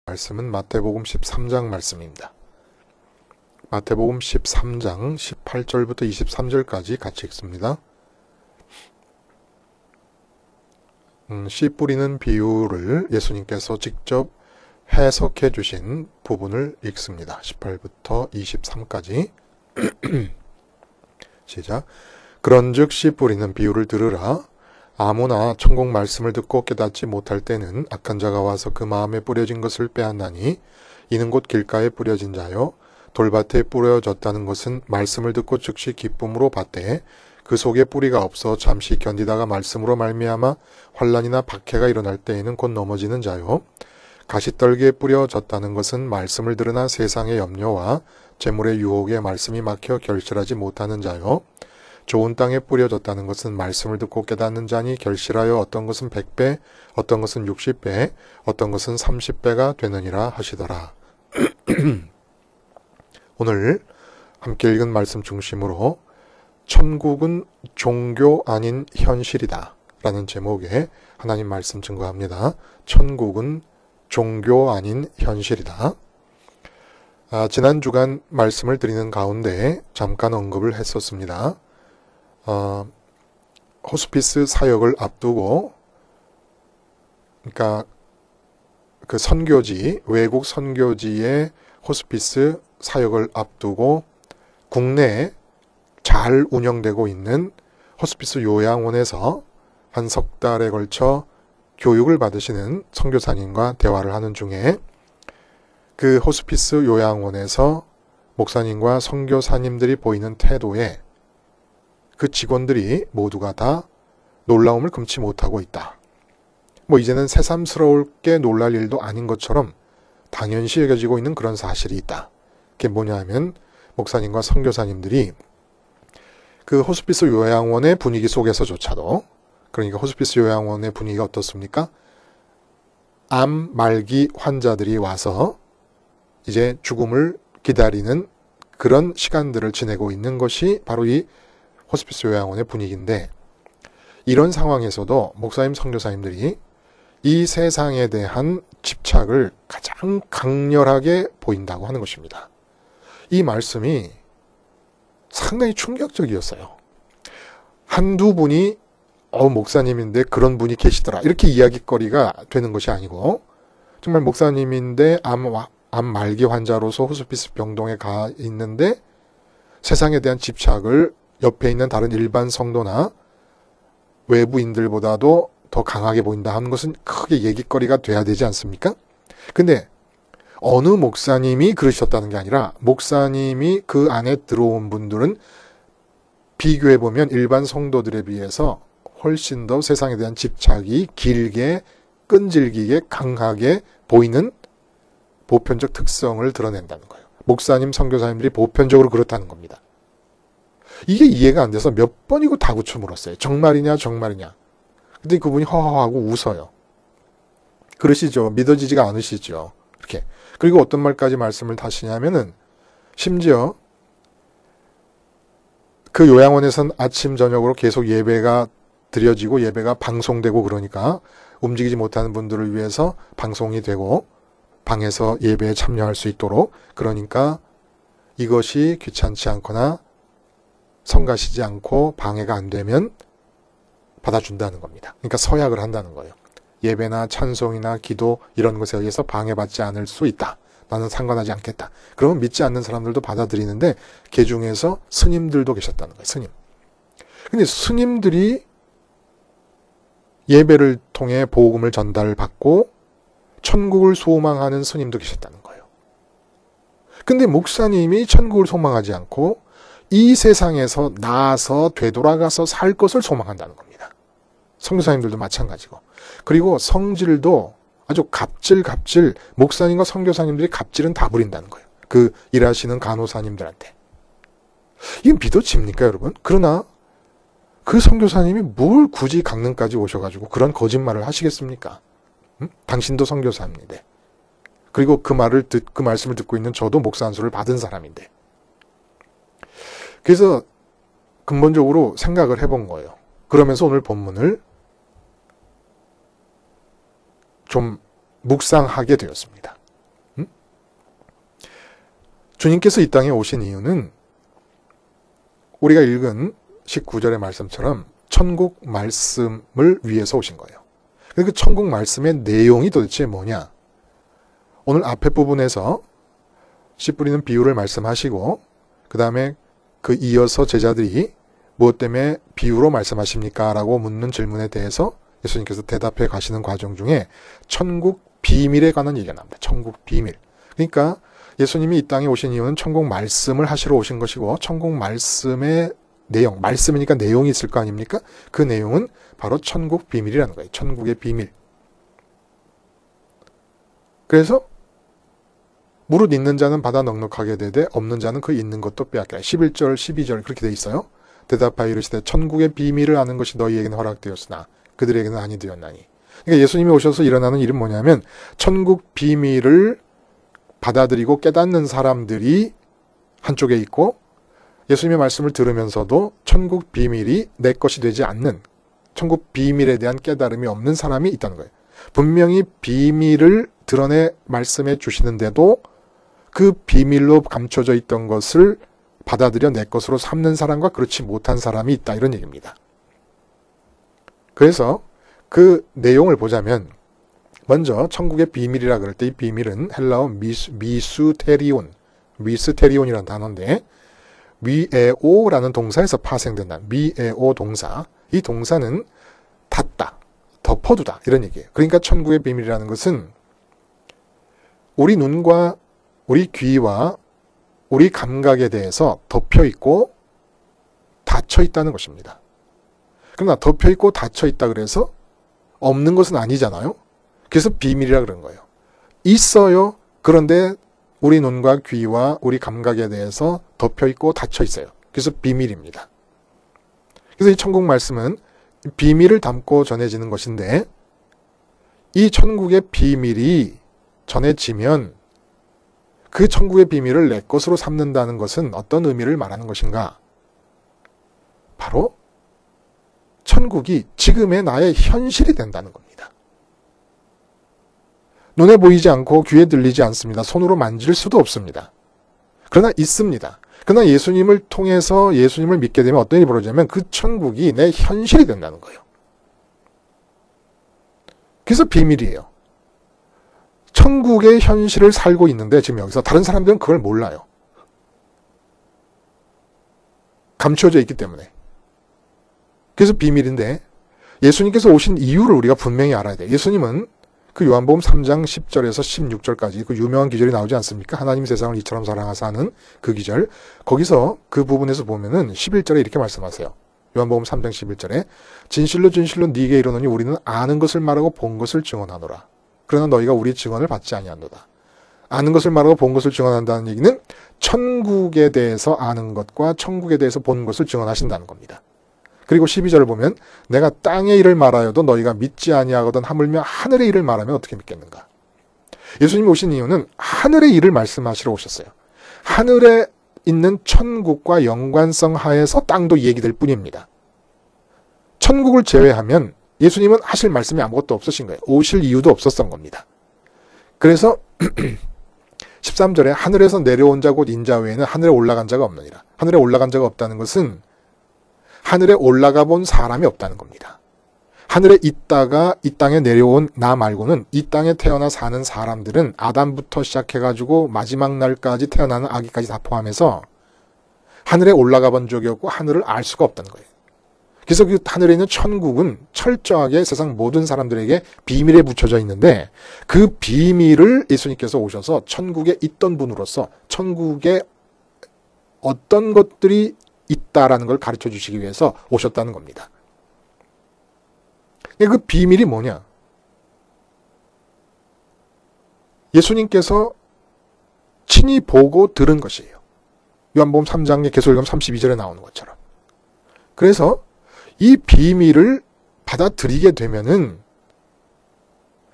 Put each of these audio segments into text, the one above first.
말씀은 마태복음 13장 말씀입니다. 마태복음 13장 18절부터 23절까지 같이 읽습니다. 씨 뿌리는 비유를 예수님께서 직접 해석해 주신 부분을 읽습니다. 18부터 23까지 시작. 그런즉 씨 뿌리는 비유를 들으라. 아무나 천국 말씀을 듣고 깨닫지 못할 때는 악한 자가 와서 그 마음에 뿌려진 것을 빼앗나니 이는 곧 길가에 뿌려진 자요 돌밭에 뿌려졌다는 것은 말씀을 듣고 즉시 기쁨으로 받되 그 속에 뿌리가 없어 잠시 견디다가 말씀으로 말미암아 환난이나 박해가 일어날 때에는 곧 넘어지는 자요 가시떨기에 뿌려졌다는 것은 말씀을 들으나 세상의 염려와 재물의 유혹에 말씀이 막혀 결실하지 못하는 자요 좋은 땅에 뿌려졌다는 것은 말씀을 듣고 깨닫는 자니 결실하여 어떤 것은 100배, 어떤 것은 60배, 어떤 것은 30배가 되느니라 하시더라. 오늘 함께 읽은 말씀 중심으로 천국은 종교 아닌 현실이다 라는 제목의 하나님 말씀 증거합니다. 천국은 종교 아닌 현실이다. 지난 주간 말씀을 드리는 가운데 잠깐 언급을 했었습니다. 호스피스 사역을 앞두고, 그러니까 그 선교지, 외국 선교지의 호스피스 사역을 앞두고 국내에 잘 운영되고 있는 호스피스 요양원에서 한 석 달에 걸쳐 교육을 받으시는 선교사님과 대화를 하는 중에 그 호스피스 요양원에서 목사님과 선교사님들이 보이는 태도에 그 직원들이 모두가 다 놀라움을 금치 못하고 있다. 이제는 새삼스럽게 놀랄 일도 아닌 것처럼 당연시 여겨지고 있는 그런 사실이 있다. 그게 뭐냐 하면 목사님과 선교사님들이 그 호스피스 요양원의 분위기 속에서조차도, 그러니까 호스피스 요양원의 분위기가 어떻습니까? 암 말기 환자들이 와서 이제 죽음을 기다리는 그런 시간들을 지내고 있는 것이 바로 이 호스피스 요양원의 분위기인데, 이런 상황에서도 목사님, 선교사님들이 이 세상에 대한 집착을 가장 강렬하게 보인다고 하는 것입니다. 이 말씀이 상당히 충격적이었어요. 한두 분이 목사님인데 그런 분이 계시더라 이렇게 이야기거리가 되는 것이 아니고, 정말 목사님인데 암 말기 환자로서 호스피스 병동에 가 있는데 세상에 대한 집착을 옆에 있는 다른 일반 성도나 외부인들보다도 더 강하게 보인다 하는 것은 크게 얘기거리가 돼야 되지 않습니까? 근데 어느 목사님이 그러셨다는 게 아니라 목사님이 그 안에 들어온 분들은 비교해보면 일반 성도들에 비해서 훨씬 더 세상에 대한 집착이 길게 끈질기게 강하게 보이는 보편적 특성을 드러낸다는 거예요. 목사님, 선교사님들이 보편적으로 그렇다는 겁니다. 이게 이해가 안 돼서 몇 번이고 다구쳐 물었어요. 정말이냐 정말이냐. 근데 그분이 허허하고 웃어요. 그러시죠. 믿어지지가 않으시죠. 이렇게. 그리고 어떤 말까지 말씀을 하시냐면은 심지어 그 요양원에선 아침 저녁으로 계속 예배가 드려지고 예배가 방송되고 그러니까 움직이지 못하는 분들을 위해서 방송이 되고 방에서 예배에 참여할 수 있도록, 그러니까 이것이 귀찮지 않거나 성가시지 않고 방해가 안 되면 받아준다는 겁니다. 그러니까 서약을 한다는 거예요. 예배나 찬송이나 기도 이런 것에 의해서 방해받지 않을 수 있다. 나는 상관하지 않겠다. 그러면 믿지 않는 사람들도 받아들이는데 그 중에서 스님들도 계셨다는 거예요. 스님. 근데 스님들이 예배를 통해 복음을 전달받고 천국을 소망하는 스님도 계셨다는 거예요. 근데 목사님이 천국을 소망하지 않고 이 세상에서 나아서 되돌아가서 살 것을 소망한다는 겁니다. 선교사님들도 마찬가지고. 그리고 성질도 아주 갑질, 목사님과 선교사님들이 갑질은 다 부린다는 거예요. 그 일하시는 간호사님들한테. 이게 믿어집니까, 여러분? 그러나 그 선교사님이 뭘 굳이 강릉까지 오셔가지고 그런 거짓말을 하시겠습니까? 당신도 선교사인데. 그리고 그 말씀을 듣고 있는 저도 목사 안수를 받은 사람인데. 그래서 근본적으로 생각을 해본 거예요. 그러면서 오늘 본문을 좀 묵상하게 되었습니다. 주님께서 이 땅에 오신 이유는 우리가 읽은 19절의 말씀처럼 천국 말씀을 위해서 오신 거예요. 그 천국 말씀의 내용이 도대체 뭐냐? 오늘 앞에 부분에서 씨 뿌리는 비유를 말씀하시고 그 다음에 그 이어서 제자들이 무엇 때문에 비유로 말씀하십니까? 라고 묻는 질문에 대해서 예수님께서 대답해 가시는 과정 중에 천국 비밀에 관한 얘기가 나옵니다. 천국 비밀. 그러니까 예수님이 이 땅에 오신 이유는 천국 말씀을 하시러 오신 것이고 천국 말씀의 내용, 말씀이니까 내용이 있을 거 아닙니까? 그 내용은 바로 천국 비밀이라는 거예요. 천국의 비밀. 그래서 무릇 있는 자는 받아 넉넉하게 되되 없는 자는 그 있는 것도 빼앗기라. 11절, 12절 그렇게 돼 있어요. 대답하여 이르시되 천국의 비밀을 아는 것이 너희에게는 허락되었으나 그들에게는 아니 되었나니. 그러니까 예수님이 오셔서 일어나는 일은 뭐냐면 천국 비밀을 받아들이고 깨닫는 사람들이 한쪽에 있고 예수님의 말씀을 들으면서도 천국 비밀이 내 것이 되지 않는 천국 비밀에 대한 깨달음이 없는 사람이 있다는 거예요. 분명히 비밀을 드러내 말씀해 주시는데도 그 비밀로 감춰져 있던 것을 받아들여 내 것으로 삼는 사람과 그렇지 못한 사람이 있다 이런 얘기입니다. 그래서 그 내용을 보자면 먼저 천국의 비밀이라 그럴 때 이 비밀은 헬라어 미스테리온이라는 단어인데 미에오라는 동사에서 파생된다. 미에오 동사. 이 동사는 닫다, 덮어두다 이런 얘기예요. 그러니까 천국의 비밀이라는 것은 우리 눈과 우리 귀와 우리 감각에 대해서 덮여있고 닫혀있다는 것입니다. 그러나 덮여있고 닫혀있다 그래서 없는 것은 아니잖아요. 그래서 비밀이라 그런 거예요. 있어요. 그런데 우리 눈과 귀와 우리 감각에 대해서 덮여있고 닫혀있어요. 그래서 비밀입니다. 그래서 이 천국 말씀은 비밀을 담고 전해지는 것인데 이 천국의 비밀이 전해지면 그 천국의 비밀을 내 것으로 삼는다는 것은 어떤 의미를 말하는 것인가? 바로 천국이 지금의 나의 현실이 된다는 겁니다. 눈에 보이지 않고 귀에 들리지 않습니다. 손으로 만질 수도 없습니다. 그러나 있습니다. 그러나 예수님을 통해서 예수님을 믿게 되면 어떤 일이 벌어지냐면 그 천국이 내 현실이 된다는 거예요. 그래서 비밀이에요. 천국의 현실을 살고 있는데 지금 여기서 다른 사람들은 그걸 몰라요. 감춰져 있기 때문에. 그래서 비밀인데 예수님께서 오신 이유를 우리가 분명히 알아야 돼요. 예수님은 그 요한복음 3장 10절에서 16절까지 그 유명한 기절이 나오지 않습니까? 하나님 세상을 이처럼 사랑하사 하는 그 기절. 거기서 그 부분에서 보면은 11절에 이렇게 말씀하세요. 요한복음 3장 11절에 진실로 진실로 네게 이르노니 우리는 아는 것을 말하고 본 것을 증언하노라. 그러나 너희가 우리 증언을 받지 아니하노라. 아는 것을 말하고 본 것을 증언한다는 얘기는 천국에 대해서 아는 것과 천국에 대해서 본 것을 증언하신다는 겁니다. 그리고 12절을 보면 내가 땅의 일을 말하여도 너희가 믿지 아니하거든 하물며 하늘의 일을 말하면 어떻게 믿겠는가. 예수님이 오신 이유는 하늘의 일을 말씀하시러 오셨어요. 하늘에 있는 천국과 연관성 하에서 땅도 얘기될 뿐입니다. 천국을 제외하면 예수님은 하실 말씀이 아무것도 없으신 거예요. 오실 이유도 없었던 겁니다. 그래서 13절에 하늘에서 내려온 자 곧 인자 외에는 하늘에 올라간 자가 없느니라. 하늘에 올라간 자가 없다는 것은 하늘에 올라가 본 사람이 없다는 겁니다. 하늘에 있다가 이 땅에 내려온 나 말고는 이 땅에 태어나 사는 사람들은 아담부터 시작해가지고 마지막 날까지 태어나는 아기까지 다 포함해서 하늘에 올라가 본 적이 없고 하늘을 알 수가 없다는 거예요. 그래서 그 하늘에 있는 천국은 철저하게 세상 모든 사람들에게 비밀에 붙여져 있는데 그 비밀을 예수님께서 오셔서 천국에 있던 분으로서 천국에 어떤 것들이 있다라는 걸 가르쳐 주시기 위해서 오셨다는 겁니다. 그 비밀이 뭐냐? 예수님께서 친히 보고 들은 것이에요. 요한복음 3장의 계시록음 32절에 나오는 것처럼. 그래서 이 비밀을 받아들이게 되면은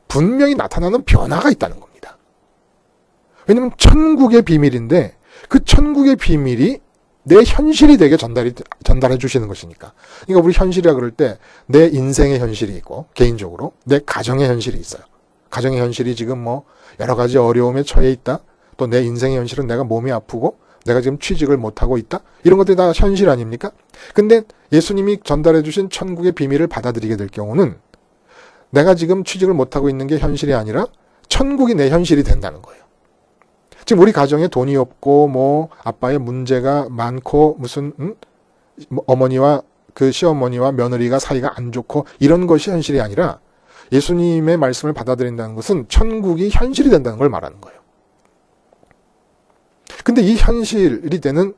분명히 나타나는 변화가 있다는 겁니다. 왜냐하면 천국의 비밀인데 그 천국의 비밀이 내 현실이 되게 전달해 주시는 것이니까. 그러니까 우리 현실이라 그럴 때 내 인생의 현실이 있고 개인적으로 내 가정의 현실이 있어요. 가정의 현실이 지금 뭐 여러 가지 어려움에 처해 있다. 또 내 인생의 현실은 내가 몸이 아프고 내가 지금 취직을 못하고 있다. 이런 것들이 다 현실 아닙니까? 근데 예수님이 전달해 주신 천국의 비밀을 받아들이게 될 경우는 내가 지금 취직을 못하고 있는 게 현실이 아니라 천국이 내 현실이 된다는 거예요. 지금 우리 가정에 돈이 없고 뭐 아빠의 문제가 많고 무슨 뭐 어머니와 그 시어머니와 며느리가 사이가 안 좋고 이런 것이 현실이 아니라 예수님의 말씀을 받아들인다는 것은 천국이 현실이 된다는 걸 말하는 거예요. 근데 이 현실이 되는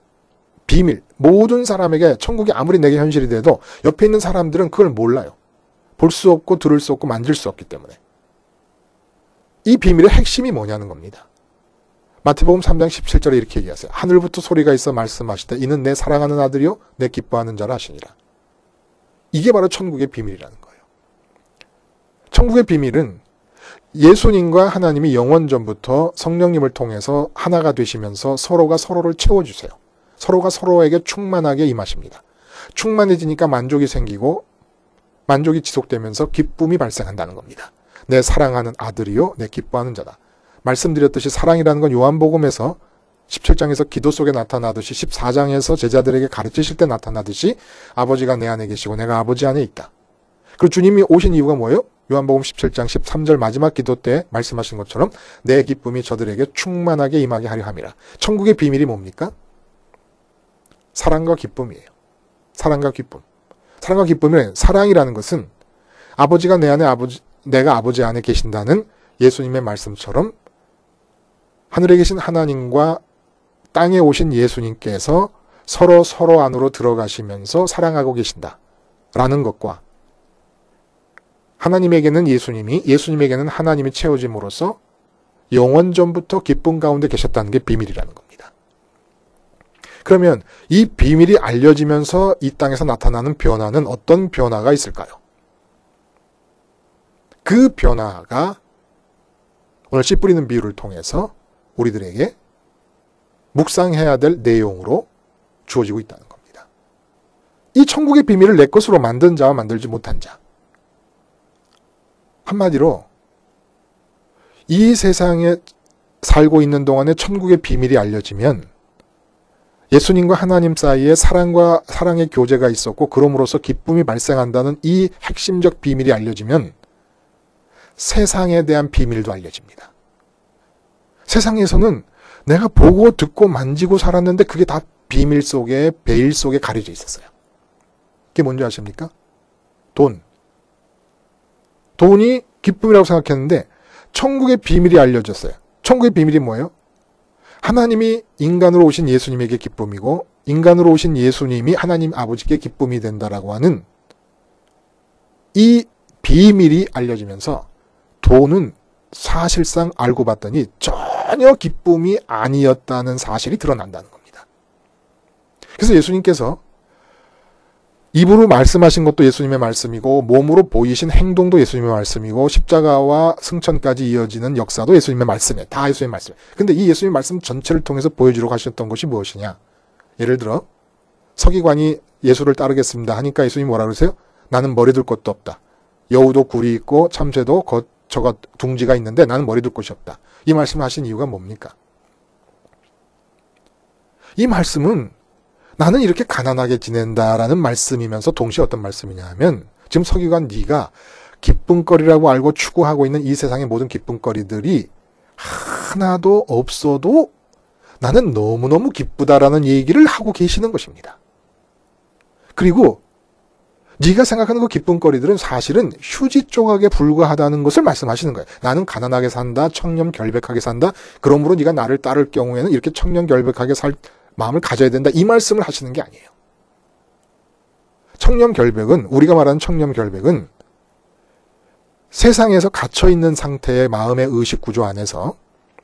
비밀, 모든 사람에게 천국이 아무리 내게 현실이 돼도 옆에 있는 사람들은 그걸 몰라요. 볼 수 없고 들을 수 없고 만질 수 없기 때문에. 이 비밀의 핵심이 뭐냐는 겁니다. 마태복음 3장 17절에 이렇게 얘기하세요. 하늘부터 소리가 있어 말씀하시되 이는 내 사랑하는 아들이요 내 기뻐하는 자라 하시니라. 이게 바로 천국의 비밀이라는 거예요. 천국의 비밀은 예수님과 하나님이 영원 전부터 성령님을 통해서 하나가 되시면서 서로가 서로를 채워주세요. 서로가 서로에게 충만하게 임하십니다. 충만해지니까 만족이 생기고 만족이 지속되면서 기쁨이 발생한다는 겁니다. 내 사랑하는 아들이요 내 기뻐하는 자다. 말씀드렸듯이 사랑이라는 건 요한복음에서 17장에서 기도 속에 나타나듯이 14장에서 제자들에게 가르치실 때 나타나듯이 아버지가 내 안에 계시고 내가 아버지 안에 있다. 그리고 주님이 오신 이유가 뭐예요? 요한복음 17장 13절 마지막 기도 때 말씀하신 것처럼 내 기쁨이 저들에게 충만하게 임하게 하려 함이라. 천국의 비밀이 뭡니까? 사랑과 기쁨이에요. 사랑과 기쁨. 사랑과 기쁨은 사랑이라는 것은 아버지가 내 안에 내가 아버지 안에 계신다는 예수님의 말씀처럼 하늘에 계신 하나님과 땅에 오신 예수님께서 서로 안으로 들어가시면서 사랑하고 계신다라는 것과 하나님에게는 예수님이, 예수님에게는 하나님이 채워짐으로써 영원 전부터 기쁨 가운데 계셨다는 게 비밀이라는 겁니다. 그러면 이 비밀이 알려지면서 이 땅에서 나타나는 변화는 어떤 변화가 있을까요? 그 변화가 오늘 씨 뿌리는 비유를 통해서 우리들에게 묵상해야 될 내용으로 주어지고 있다는 겁니다. 이 천국의 비밀을 내 것으로 만든 자와 만들지 못한 자. 한마디로 이 세상에 살고 있는 동안에 천국의 비밀이 알려지면 예수님과 하나님 사이에 사랑과 사랑의 교제가 있었고 그럼으로써 기쁨이 발생한다는 이 핵심적 비밀이 알려지면 세상에 대한 비밀도 알려집니다. 세상에서는 내가 보고 듣고 만지고 살았는데 그게 다 비밀 속에 베일 속에 가려져 있었어요. 그게 뭔지 아십니까? 돈이 기쁨이라고 생각했는데 천국의 비밀이 알려졌어요. 천국의 비밀이 뭐예요? 하나님이 인간으로 오신 예수님에게 기쁨이고 인간으로 오신 예수님이 하나님 아버지께 기쁨이 된다라고 하는 이 비밀이 알려지면서 돈은 사실상 알고 봤더니 전혀 기쁨이 아니었다는 사실이 드러난다는 겁니다. 그래서 예수님께서 입으로 말씀하신 것도 예수님의 말씀이고 몸으로 보이신 행동도 예수님의 말씀이고 십자가와 승천까지 이어지는 역사도 예수님의 말씀이에요. 다 예수님의 말씀이에요. 근데 이 예수님의 말씀 전체를 통해서 보여주려고 하셨던 것이 무엇이냐? 예를 들어 서기관이 예수를 따르겠습니다 하니까 예수님이 뭐라 그러세요? 나는 머리 둘 곳도 없다. 여우도 굴이 있고 참새도 저거 둥지가 있는데 나는 머리 둘 곳이 없다. 이 말씀을 하신 이유가 뭡니까? 이 말씀은 나는 이렇게 가난하게 지낸다라는 말씀이면서 동시에 어떤 말씀이냐 하면 지금 서기관 네가 기쁨거리라고 알고 추구하고 있는 이 세상의 모든 기쁨거리들이 하나도 없어도 나는 너무너무 기쁘다라는 얘기를 하고 계시는 것입니다. 그리고 네가 생각하는 그 기쁨거리들은 사실은 휴지 조각에 불과하다는 것을 말씀하시는 거예요. 나는 가난하게 산다, 청렴결백하게 산다. 그러므로 네가 나를 따를 경우에는 이렇게 청렴결백하게 살 마음을 가져야 된다. 이 말씀을 하시는 게 아니에요. 청렴결백은 우리가 말하는 청렴결백은 세상에서 갇혀있는 상태의 마음의 의식 구조 안에서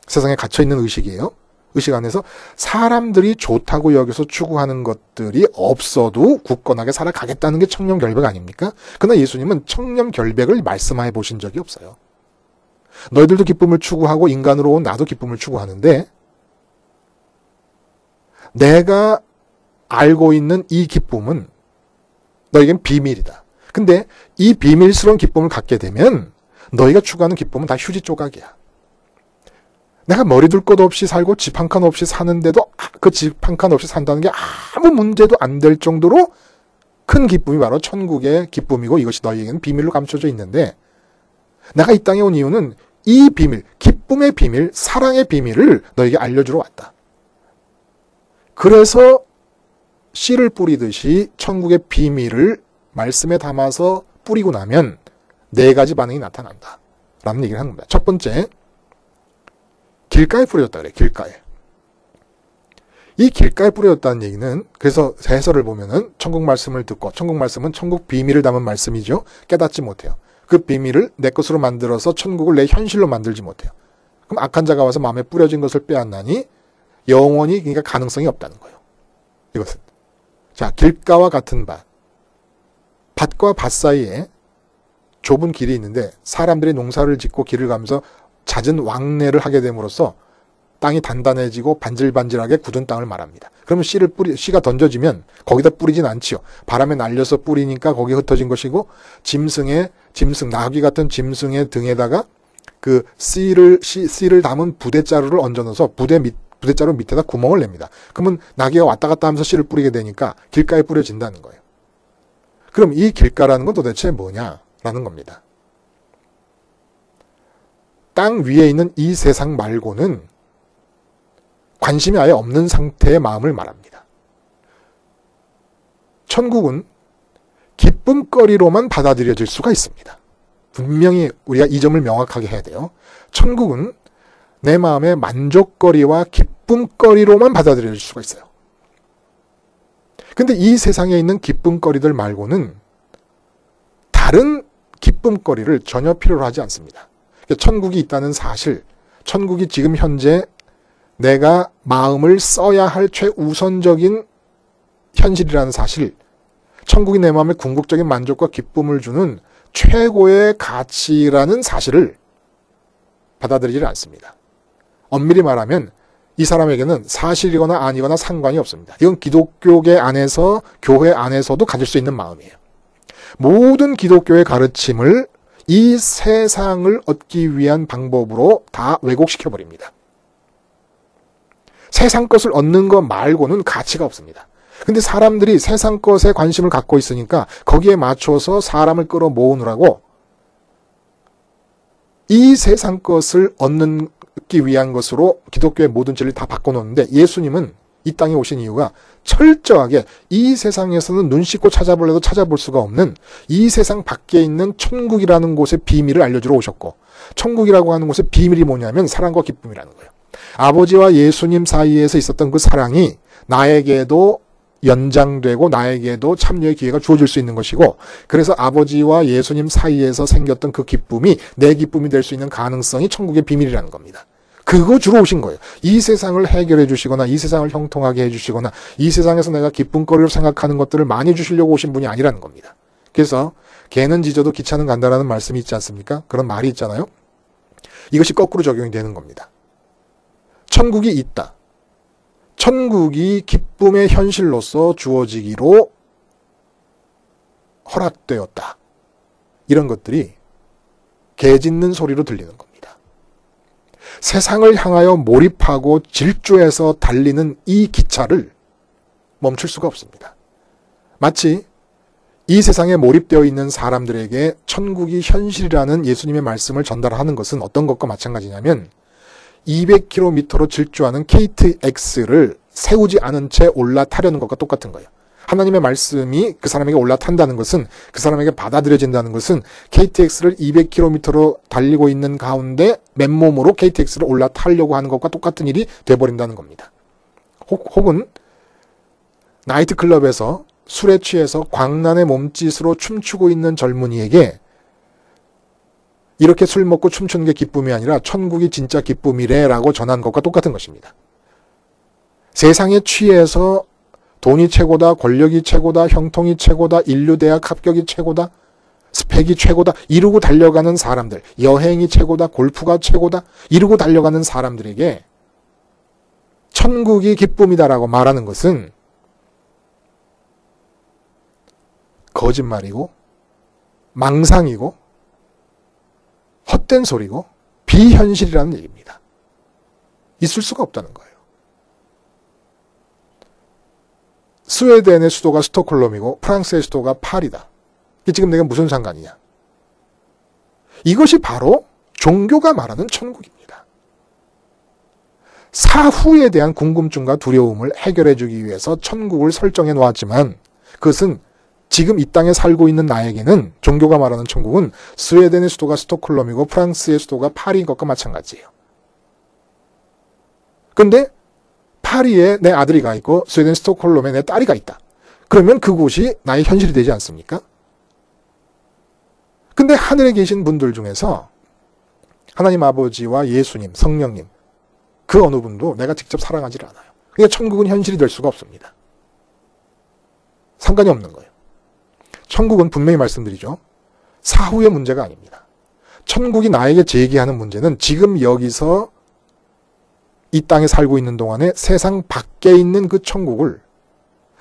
세상에 갇혀있는 의식이에요. 의식 안에서 사람들이 좋다고 여기서 추구하는 것들이 없어도 굳건하게 살아가겠다는 게 청렴결백 아닙니까? 그러나 예수님은 청렴결백을 말씀해 보신 적이 없어요. 너희들도 기쁨을 추구하고 인간으로 온 나도 기쁨을 추구하는데 내가 알고 있는 이 기쁨은 너에겐 비밀이다. 근데 이 비밀스러운 기쁨을 갖게 되면 너희가 추구하는 기쁨은 다 휴지 조각이야. 내가 머리 둘 것 없이 살고 집 한 칸 없이 사는데도 그 집 한 칸 없이 산다는 게 아무 문제도 안 될 정도로 큰 기쁨이 바로 천국의 기쁨이고 이것이 너희에게는 비밀로 감춰져 있는데 내가 이 땅에 온 이유는 이 비밀, 기쁨의 비밀, 사랑의 비밀을 너에게 알려주러 왔다. 그래서 씨를 뿌리듯이 천국의 비밀을 말씀에 담아서 뿌리고 나면 4가지 반응이 나타난다. 라는 얘기를 하는 겁니다. 첫 번째, 길가에 뿌려졌다 그래, 길가에. 이 길가에 뿌려졌다는 얘기는 그래서 해설을 보면은 천국 말씀을 듣고 천국 말씀은 천국 비밀을 담은 말씀이죠. 깨닫지 못해요. 그 비밀을 내 것으로 만들어서 천국을 내 현실로 만들지 못해요. 그럼 악한 자가 와서 마음에 뿌려진 것을 빼앗나니 영원히 그러니까 가능성이 없다는 거예요. 이것은. 자, 길가와 같은 밭. 밭과 밭 사이에 좁은 길이 있는데 사람들이 농사를 짓고 길을 가면서 잦은 왕래를 하게 됨으로써 땅이 단단해지고 반질반질하게 굳은 땅을 말합니다. 그러면 씨가 던져지면 거기다 뿌리진 않지요. 바람에 날려서 뿌리니까 거기에 흩어진 것이고 나귀 같은 짐승의 등에다가 그 씨를 담은 부대자루를 얹어 넣어서 부대자루 밑에다 구멍을 냅니다. 그러면 나귀가 왔다 갔다 하면서 씨를 뿌리게 되니까 길가에 뿌려진다는 거예요. 그럼 이 길가라는 건 도대체 뭐냐라는 겁니다. 땅 위에 있는 이 세상 말고는 관심이 아예 없는 상태의 마음을 말합니다. 천국은 기쁨거리로만 받아들여질 수가 있습니다. 분명히 우리가 이 점을 명확하게 해야 돼요. 천국은 내 마음의 만족거리와 기쁨거리로만 받아들여질 수가 있어요. 근데 이 세상에 있는 기쁨거리들 말고는 다른 기쁨거리를 전혀 필요로 하지 않습니다. 천국이 있다는 사실, 천국이 지금 현재 내가 마음을 써야 할 최우선적인 현실이라는 사실, 천국이 내 마음에 궁극적인 만족과 기쁨을 주는 최고의 가치라는 사실을 받아들이지 않습니다. 엄밀히 말하면 이 사람에게는 사실이거나 아니거나 상관이 없습니다. 이건 기독교계 안에서, 교회 안에서도 가질 수 있는 마음이에요. 모든 기독교의 가르침을 이 세상을 얻기 위한 방법으로 다 왜곡시켜버립니다. 세상 것을 얻는 것 말고는 가치가 없습니다. 근데 사람들이 세상 것에 관심을 갖고 있으니까 거기에 맞춰서 사람을 끌어모으느라고 이 세상 것을 얻기 위한 것으로 기독교의 모든 진리를 다 바꿔놓는데 예수님은 이 땅에 오신 이유가 철저하게 이 세상에서는 눈 씻고 찾아볼래도 찾아볼 수가 없는 이 세상 밖에 있는 천국이라는 곳의 비밀을 알려주러 오셨고, 천국이라고 하는 곳의 비밀이 뭐냐면 사랑과 기쁨이라는 거예요. 아버지와 예수님 사이에서 있었던 그 사랑이 나에게도 연장되고 나에게도 참여의 기회가 주어질 수 있는 것이고, 그래서 아버지와 예수님 사이에서 생겼던 그 기쁨이 내 기쁨이 될 수 있는 가능성이 천국의 비밀이라는 겁니다. 그거 주로 오신 거예요. 이 세상을 해결해 주시거나 이 세상을 형통하게 해 주시거나 이 세상에서 내가 기쁨거리로 생각하는 것들을 많이 주시려고 오신 분이 아니라는 겁니다. 그래서 개는 짖어도 기차는 간다라는 말씀이 있지 않습니까? 그런 말이 있잖아요. 이것이 거꾸로 적용이 되는 겁니다. 천국이 있다. 천국이 기쁨의 현실로서 주어지기로 허락되었다. 이런 것들이 개 짖는 소리로 들리는 겁니다. 세상을 향하여 몰입하고 질주해서 달리는 이 기차를 멈출 수가 없습니다. 마치 이 세상에 몰입되어 있는 사람들에게 천국이 현실이라는 예수님의 말씀을 전달하는 것은 어떤 것과 마찬가지냐면 200km로 질주하는 KTX를 세우지 않은 채 올라타려는 것과 똑같은 거예요. 하나님의 말씀이 그 사람에게 올라탄다는 것은, 그 사람에게 받아들여진다는 것은 KTX를 200km로 달리고 있는 가운데 맨몸으로 KTX를 올라타려고 하는 것과 똑같은 일이 돼버린다는 겁니다. 혹은 나이트클럽에서 술에 취해서 광란의 몸짓으로 춤추고 있는 젊은이에게 이렇게 술 먹고 춤추는 게 기쁨이 아니라 천국이 진짜 기쁨이래라고 전한 것과 똑같은 것입니다. 세상에 취해서 돈이 최고다, 권력이 최고다, 형통이 최고다, 인류대학 합격이 최고다, 스펙이 최고다 이루고 달려가는 사람들, 여행이 최고다, 골프가 최고다 이루고 달려가는 사람들에게 천국이 기쁨이다라고 말하는 것은 거짓말이고 망상이고 헛된 소리고 비현실이라는 얘기입니다. 있을 수가 없다는 거예요. 스웨덴의 수도가 스톡홀름이고 프랑스의 수도가 파리다. 이게 지금 내가 무슨 상관이냐. 이것이 바로 종교가 말하는 천국입니다. 사후에 대한 궁금증과 두려움을 해결해주기 위해서 천국을 설정해 놓았지만 그것은 지금 이 땅에 살고 있는 나에게는 종교가 말하는 천국은 스웨덴의 수도가 스톡홀름이고 프랑스의 수도가 파리인 것과 마찬가지예요. 근데 파리에 내 아들이 가 있고 스웨덴 스톡홀름에 내 딸이 가 있다. 그러면 그곳이 나의 현실이 되지 않습니까? 근데 하늘에 계신 분들 중에서 하나님 아버지와 예수님, 성령님 그 어느 분도 내가 직접 사랑하지 않아요. 그러니까 천국은 현실이 될 수가 없습니다. 상관이 없는 거예요. 천국은 분명히 말씀드리죠. 사후의 문제가 아닙니다. 천국이 나에게 제기하는 문제는 지금 여기서 이 땅에 살고 있는 동안에 세상 밖에 있는 그 천국을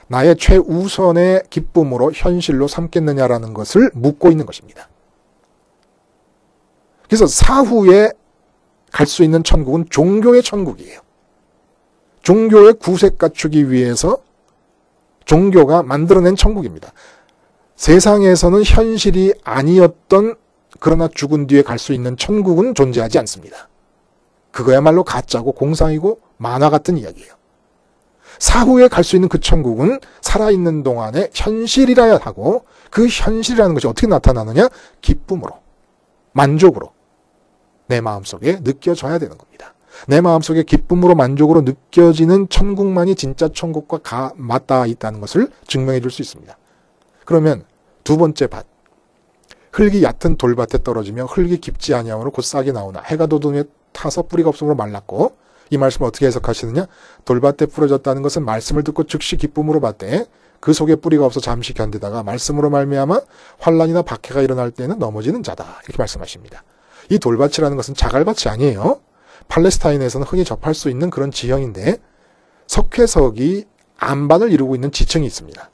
나의 최우선의 기쁨으로 현실로 삼겠느냐라는 것을 묻고 있는 것입니다. 그래서 사후에 갈 수 있는 천국은 종교의 천국이에요. 종교의 구색 갖추기 위해서 종교가 만들어낸 천국입니다. 세상에서는 현실이 아니었던 그러나 죽은 뒤에 갈 수 있는 천국은 존재하지 않습니다. 그거야말로 가짜고 공상이고 만화 같은 이야기예요. 사후에 갈 수 있는 그 천국은 살아있는 동안에 현실이라야 하고 그 현실이라는 것이 어떻게 나타나느냐? 기쁨으로, 만족으로 내 마음속에 느껴져야 되는 겁니다. 내 마음속에 기쁨으로 만족으로 느껴지는 천국만이 진짜 천국과 맞닿아 있다는 것을 증명해 줄 수 있습니다. 그러면 두 번째 밭, 흙이 얕은 돌밭에 떨어지며 흙이 깊지 아니하므로 곧 싹이 나오나 해가 돋음에 타서 뿌리가 없으므로 말랐고, 이 말씀을 어떻게 해석하시느냐? 돌밭에 뿌려졌다는 것은 말씀을 듣고 즉시 기쁨으로 받되 그 속에 뿌리가 없어 잠시 견디다가 말씀으로 말미암아 환난이나 박해가 일어날 때는 넘어지는 자다. 이렇게 말씀하십니다. 이 돌밭이라는 것은 자갈밭이 아니에요. 팔레스타인에서는 흔히 접할 수 있는 그런 지형인데 석회석이 안반을 이루고 있는 지층이 있습니다.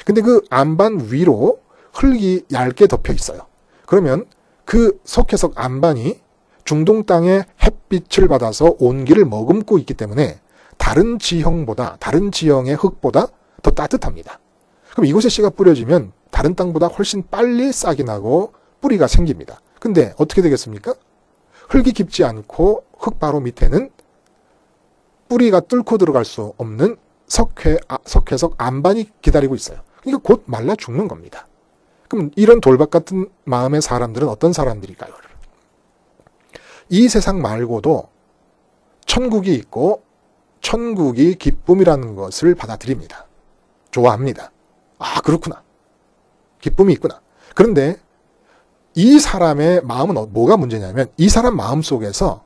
근데 그 안반 위로 흙이 얇게 덮여 있어요. 그러면 그 석회석 안반이 중동 땅의 햇빛을 받아서 온기를 머금고 있기 때문에 다른 지형보다, 다른 지형의 흙보다 더 따뜻합니다. 그럼 이곳에 씨가 뿌려지면 다른 땅보다 훨씬 빨리 싹이 나고 뿌리가 생깁니다. 근데 어떻게 되겠습니까? 흙이 깊지 않고 흙 바로 밑에는 뿌리가 뚫고 들어갈 수 없는 석회석 안반이 기다리고 있어요. 그러니까 곧 말라 죽는 겁니다. 그럼 이런 돌밭 같은 마음의 사람들은 어떤 사람들일까요? 이 세상 말고도 천국이 있고 천국이 기쁨이라는 것을 받아들입니다. 좋아합니다. 아, 그렇구나. 기쁨이 있구나. 그런데 이 사람의 마음은 뭐가 문제냐면 이 사람 마음 속에서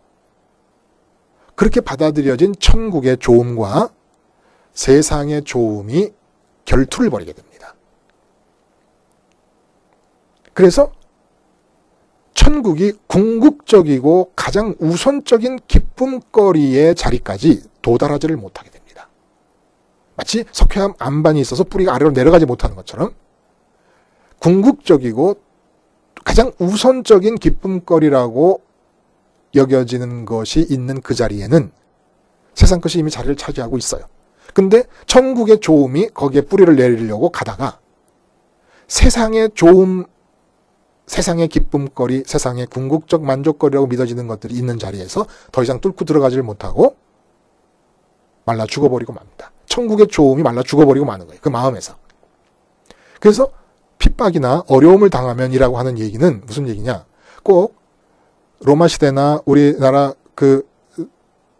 그렇게 받아들여진 천국의 좋음과 세상의 좋음이 결투를 벌이게 됩니다. 그래서 천국이 궁극적이고 가장 우선적인 기쁨거리의 자리까지 도달하지를 못하게 됩니다. 마치 석회암 안반이 있어서 뿌리가 아래로 내려가지 못하는 것처럼 궁극적이고 가장 우선적인 기쁨거리라고 여겨지는 것이 있는 그 자리에는 세상 것이 이미 자리를 차지하고 있어요. 근데 천국의 좋음이 거기에 뿌리를 내리려고 가다가 세상의 좋음, 세상의 기쁨거리, 세상의 궁극적 만족거리라고 믿어지는 것들이 있는 자리에서 더 이상 뚫고 들어가지를 못하고 말라 죽어버리고 맙니다. 천국의 좋음이 말라 죽어버리고 마는 거예요. 그 마음에서. 그래서 핍박이나 어려움을 당하면이라고 하는 얘기는 무슨 얘기냐? 꼭 로마 시대나 우리나라 그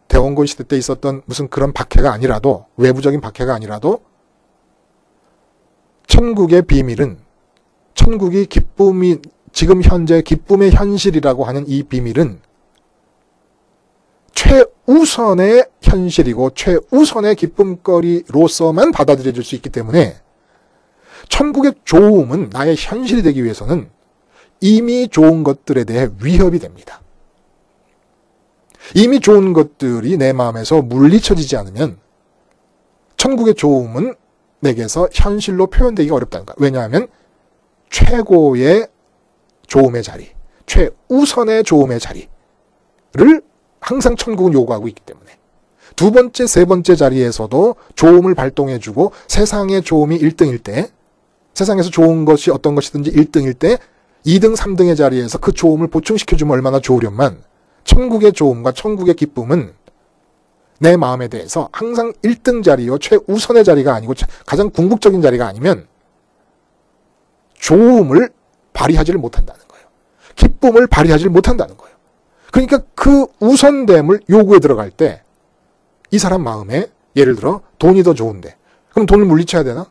대원군 시대 때 있었던 무슨 그런 박해가 아니라도, 외부적인 박해가 아니라도 천국의 비밀은, 천국이 기쁨이 지금 현재 기쁨의 현실이라고 하는 이 비밀은 최우선의 현실이고 최우선의 기쁨거리로서만 받아들여질 수 있기 때문에 천국의 좋음은 나의 현실이 되기 위해서는 이미 좋은 것들에 대해 위협이 됩니다. 이미 좋은 것들이 내 마음에서 물리쳐지지 않으면 천국의 좋음은 내게서 현실로 표현되기가 어렵다는 거야. 왜냐하면 최고의 좋음의 자리, 최우선의 좋음의 자리를 항상 천국은 요구하고 있기 때문에. 두 번째, 세 번째 자리에서도 좋음을 발동해주고 세상의 좋음이 1등일 때, 세상에서 좋은 것이 어떤 것이든지 1등일 때 2등, 3등의 자리에서 그 좋음을 보충시켜주면 얼마나 좋으련만 천국의 좋음과 천국의 기쁨은 내 마음에 대해서 항상 1등 자리요, 최우선의 자리가 아니고 가장 궁극적인 자리가 아니면 좋음을 발휘하지를 못한다는 거예요. 기쁨을 발휘하지를 못한다는 거예요. 그러니까 그 우선됨을 요구에 들어갈 때 이 사람 마음에 예를 들어 돈이 더 좋은데 그럼 돈을 물리쳐야 되나?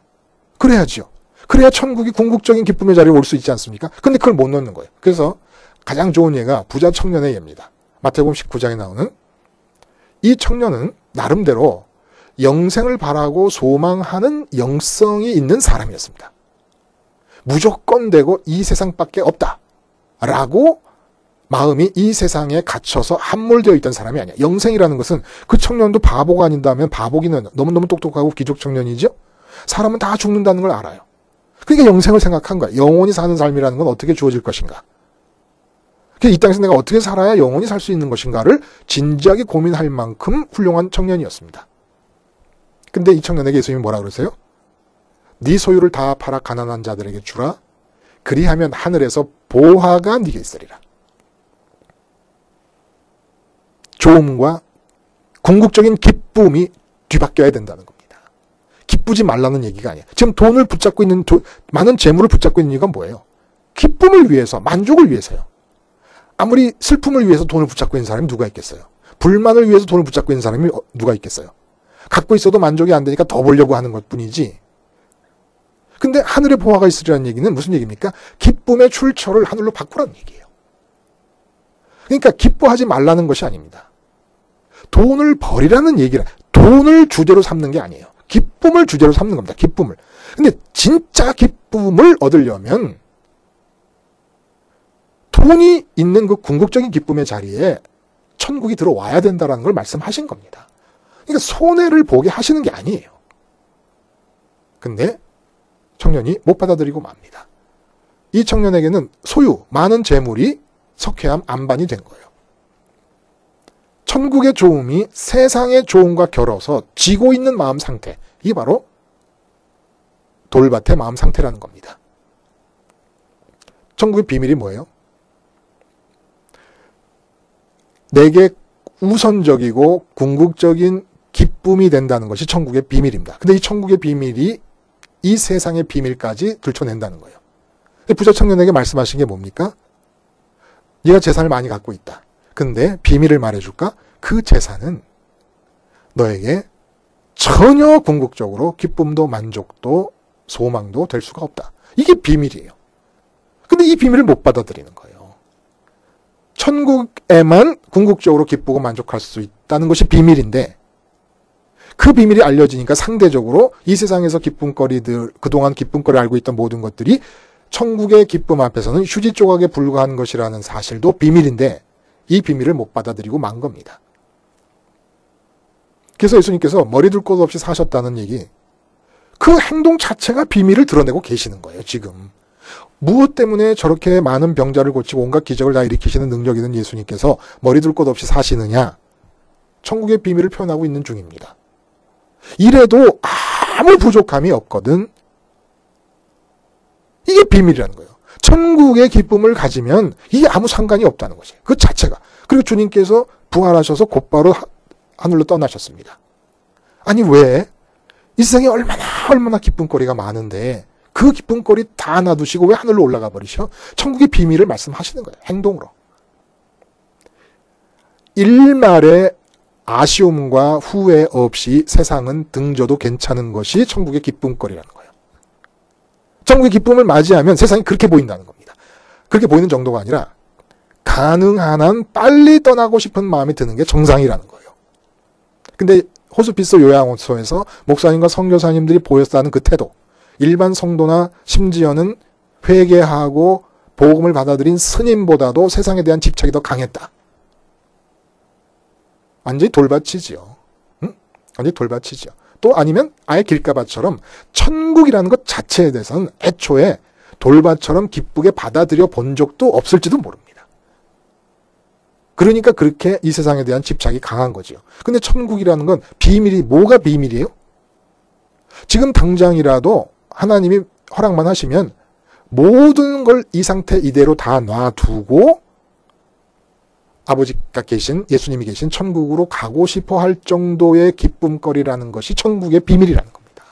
그래야지요. 그래야 천국이 궁극적인 기쁨의 자리에 올 수 있지 않습니까? 근데 그걸 못 넣는 거예요. 그래서 가장 좋은 예가 부자 청년의 예입니다. 마태복음 19장에 나오는 이 청년은 나름대로 영생을 바라고 소망하는 영성이 있는 사람이었습니다. 무조건 되고 이 세상밖에 없다 라고 마음이 이 세상에 갇혀서 함몰되어 있던 사람이 아니야. 영생이라는 것은 그 청년도 바보가 아닌다면 바보기는 너무너무 똑똑하고 기족 청년이죠. 사람은 다 죽는다는 걸 알아요. 그러니까 영생을 생각한 거야. 영원히 사는 삶이라는 건 어떻게 주어질 것인가. 이 땅에서 내가 어떻게 살아야 영원히 살 수 있는 것인가를 진지하게 고민할 만큼 훌륭한 청년이었습니다. 근데 이 청년에게 예수님이 뭐라 그러세요? 네 소유를 다 팔아 가난한 자들에게 주라. 그리하면 하늘에서 보화가 네게 있으리라. 좋음과 궁극적인 기쁨이 뒤바뀌어야 된다는 겁니다. 기쁘지 말라는 얘기가 아니에요. 지금 돈을 붙잡고 있는, 많은 재물을 붙잡고 있는 이유가 뭐예요? 기쁨을 위해서, 만족을 위해서요. 아무리 슬픔을 위해서 돈을 붙잡고 있는 사람이 누가 있겠어요? 불만을 위해서 돈을 붙잡고 있는 사람이 누가 있겠어요? 갖고 있어도 만족이 안 되니까 더 벌려고 하는 것뿐이지. 근데 하늘에 보화가 있으리라는 얘기는 무슨 얘기입니까? 기쁨의 출처를 하늘로 바꾸라는 얘기예요. 그러니까 기뻐하지 말라는 것이 아닙니다. 돈을 버리라는 얘기라. 돈을 주제로 삼는 게 아니에요. 기쁨을 주제로 삼는 겁니다. 기쁨을. 근데 진짜 기쁨을 얻으려면 돈이 있는 그 궁극적인 기쁨의 자리에 천국이 들어와야 된다는 걸 말씀하신 겁니다. 그러니까 손해를 보게 하시는 게 아니에요. 근데 청년이 못 받아들이고 맙니다. 이 청년에게는 소유, 많은 재물이 석회암 안반이 된 거예요. 천국의 좋음이 세상의 좋음과 결어서 지고 있는 마음 상태, 이게 바로 돌밭의 마음 상태라는 겁니다. 천국의 비밀이 뭐예요? 내게 우선적이고 궁극적인 기쁨이 된다는 것이 천국의 비밀입니다. 근데 이 천국의 비밀이 이 세상의 비밀까지 들춰낸다는 거예요. 부자 청년에게 말씀하신 게 뭡니까? 네가 재산을 많이 갖고 있다. 근데 비밀을 말해줄까? 그 재산은 너에게 전혀 궁극적으로 기쁨도 만족도 소망도 될 수가 없다. 이게 비밀이에요. 근데 이 비밀을 못 받아들이는 거예요. 천국에만 궁극적으로 기쁘고 만족할 수 있다는 것이 비밀인데 그 비밀이 알려지니까 상대적으로 이 세상에서 기쁨거리들, 그동안 기쁨거리 알고 있던 모든 것들이 천국의 기쁨 앞에서는 휴지 조각에 불과한 것이라는 사실도 비밀인데 이 비밀을 못 받아들이고 만 겁니다. 그래서 예수님께서 머리 둘 곳 없이 사셨다는 얘기, 그 행동 자체가 비밀을 드러내고 계시는 거예요. 지금 무엇 때문에 저렇게 많은 병자를 고치고 온갖 기적을 다 일으키시는 능력 있는 예수님께서 머리 둘 곳 없이 사시느냐? 천국의 비밀을 표현하고 있는 중입니다. 이래도 아무 부족함이 없거든. 이게 비밀이라는 거예요. 천국의 기쁨을 가지면 이게 아무 상관이 없다는 것이에요. 그 자체가. 그리고 주님께서 부활하셔서 곧바로 하늘로 떠나셨습니다. 아니 왜? 이 세상에 얼마나 기쁨거리가 많은데 그 기쁨거리 다 놔두시고 왜 하늘로 올라가 버리셔? 천국의 비밀을 말씀하시는 거예요. 행동으로. 일말의 아쉬움과 후회 없이 세상은 등져도 괜찮은 것이 천국의 기쁨거리라는 거예요. 천국의 기쁨을 맞이하면 세상이 그렇게 보인다는 겁니다. 그렇게 보이는 정도가 아니라 가능한 한 빨리 떠나고 싶은 마음이 드는 게 정상이라는 거예요. 근데 호스피스 요양원소에서 목사님과 선교사님들이 보였다는 그 태도, 일반 성도나 심지어는 회개하고 복음을 받아들인 스님보다도 세상에 대한 집착이 더 강했다. 완전히 돌밭이지요. 응? 완전히 돌밭이지요. 또 아니면 아예 길가밭처럼 천국이라는 것 자체에 대해서는 애초에 돌밭처럼 기쁘게 받아들여 본 적도 없을지도 모릅니다. 그러니까 그렇게 이 세상에 대한 집착이 강한 거지요. 근데 천국이라는 건 비밀이, 뭐가 비밀이에요? 지금 당장이라도 하나님이 허락만 하시면 모든 걸 이 상태 이대로 다 놔두고 아버지가 계신, 예수님이 계신 천국으로 가고 싶어 할 정도의 기쁨거리라는 것이 천국의 비밀이라는 겁니다.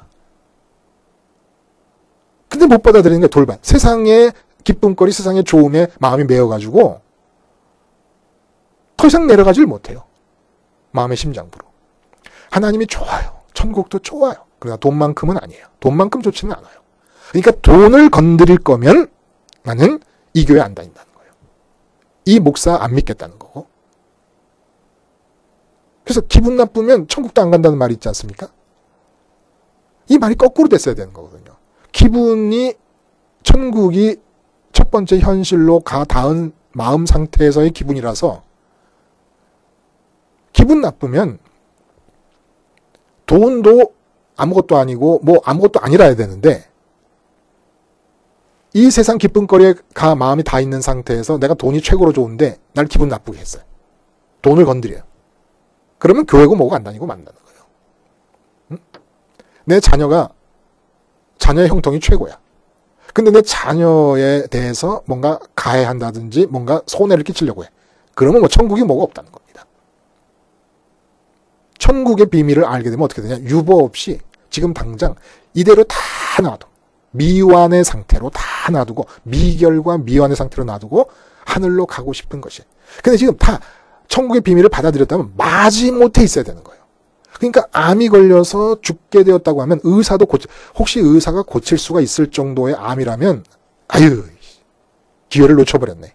근데 못 받아들이는 게 돌발. 세상의 기쁨거리, 세상의 좋음에 마음이 메어가지고 더 이상 내려가질 못해요. 마음의 심장부로. 하나님이 좋아요. 천국도 좋아요. 그러나 돈만큼은 아니에요. 돈만큼 좋지는 않아요. 그러니까 돈을 건드릴 거면 나는 이 교회 안 다닌다는 거예요. 이 목사 안 믿겠다는 거고. 그래서 기분 나쁘면 천국도 안 간다는 말이 있지 않습니까? 이 말이 거꾸로 됐어야 되는 거거든요. 기분이, 천국이 첫 번째 현실로 가 닿은 마음 상태에서의 기분이라서 기분 나쁘면 돈도 아무것도 아니고 뭐 아무것도 아니라 해야 되는데 이 세상 기쁨거리에 가 마음이 다 있는 상태에서 내가 돈이 최고로 좋은데 날 기분 나쁘게 했어요. 돈을 건드려요. 그러면 교회고 뭐고 안 다니고 만나는 거예요. 응? 내 자녀의 형통이 최고야. 근데 내 자녀에 대해서 뭔가 가해한다든지 뭔가 손해를 끼치려고 해. 그러면 뭐 천국이 뭐가 없다는 겁니다. 천국의 비밀을 알게 되면 어떻게 되냐. 유보 없이 지금 당장 이대로 다 놔둬. 미완의 상태로 다 놔두고, 미결과 미완의 상태로 놔두고 하늘로 가고 싶은 것이. 근데 지금 다 천국의 비밀을 받아들였다면 마지못해 있어야 되는 거예요. 그러니까 암이 걸려서 죽게 되었다고 하면 혹시 의사가 고칠 수가 있을 정도의 암이라면 아유, 기회를 놓쳐버렸네.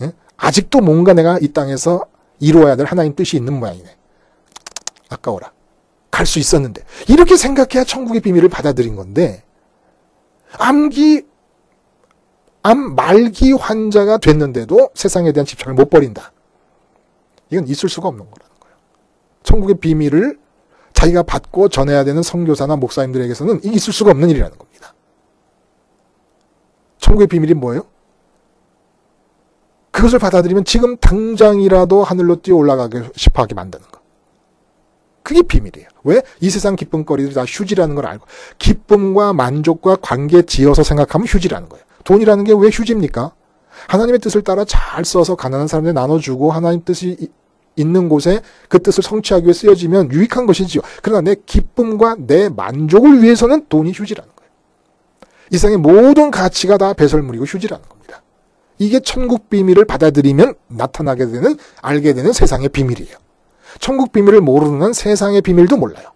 예? 아직도 뭔가 내가 이 땅에서 이루어야 될 하나님 뜻이 있는 모양이네. 아까워라. 갈 수 있었는데. 이렇게 생각해야 천국의 비밀을 받아들인 건데 암 말기 환자가 됐는데도 세상에 대한 집착을 못 버린다. 이건 있을 수가 없는 거라는 거예요. 천국의 비밀을 자기가 받고 전해야 되는 선교사나 목사님들에게서는 이게 있을 수가 없는 일이라는 겁니다. 천국의 비밀이 뭐예요? 그것을 받아들이면 지금 당장이라도 하늘로 뛰어 올라가고 싶어 하게 만드는 거. 그게 비밀이에요. 왜? 이 세상 기쁨거리들이 다 휴지라는 걸 알고, 기쁨과 만족과 관계 지어서 생각하면 휴지라는 거예요. 돈이라는 게 왜 휴지입니까? 하나님의 뜻을 따라 잘 써서 가난한 사람들에 나눠주고 하나님 뜻이 있는 곳에 그 뜻을 성취하기 위해 쓰여지면 유익한 것이지요. 그러나 내 기쁨과 내 만족을 위해서는 돈이 휴지라는 거예요. 이 세상의 모든 가치가 다 배설물이고 휴지라는 겁니다. 이게 천국 비밀을 받아들이면 나타나게 되는, 알게 되는 세상의 비밀이에요. 천국 비밀을 모르는 한 세상의 비밀도 몰라요.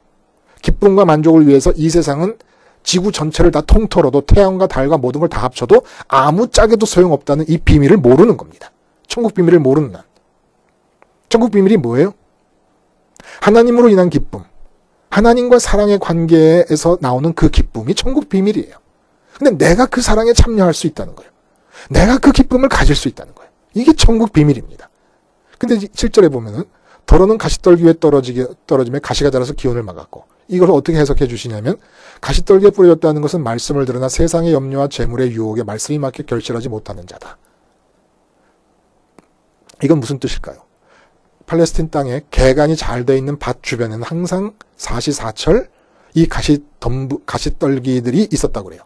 기쁨과 만족을 위해서 이 세상은 지구 전체를 다 통틀어도 태양과 달과 모든 걸 다 합쳐도 아무짝에도 소용없다는 이 비밀을 모르는 겁니다. 천국 비밀을 모르는 한. 천국 비밀이 뭐예요? 하나님으로 인한 기쁨. 하나님과 사랑의 관계에서 나오는 그 기쁨이 천국 비밀이에요. 근데 내가 그 사랑에 참여할 수 있다는 거예요. 내가 그 기쁨을 가질 수 있다는 거예요. 이게 천국 비밀입니다. 근데 7절에 보면은 더러는 가시떨기 위에 떨어지며 가시가 자라서 기운을 막았고, 이걸 어떻게 해석해 주시냐면 가시떨기에 뿌려졌다는 것은 말씀을 들으나 세상의 염려와 재물의 유혹에 말씀이 맞게 결실하지 못하는 자다. 이건 무슨 뜻일까요? 팔레스틴 땅에 개간이 잘 돼 있는 밭 주변에는 항상 사시사철 이 가시떨기들이 있었다고 그래요.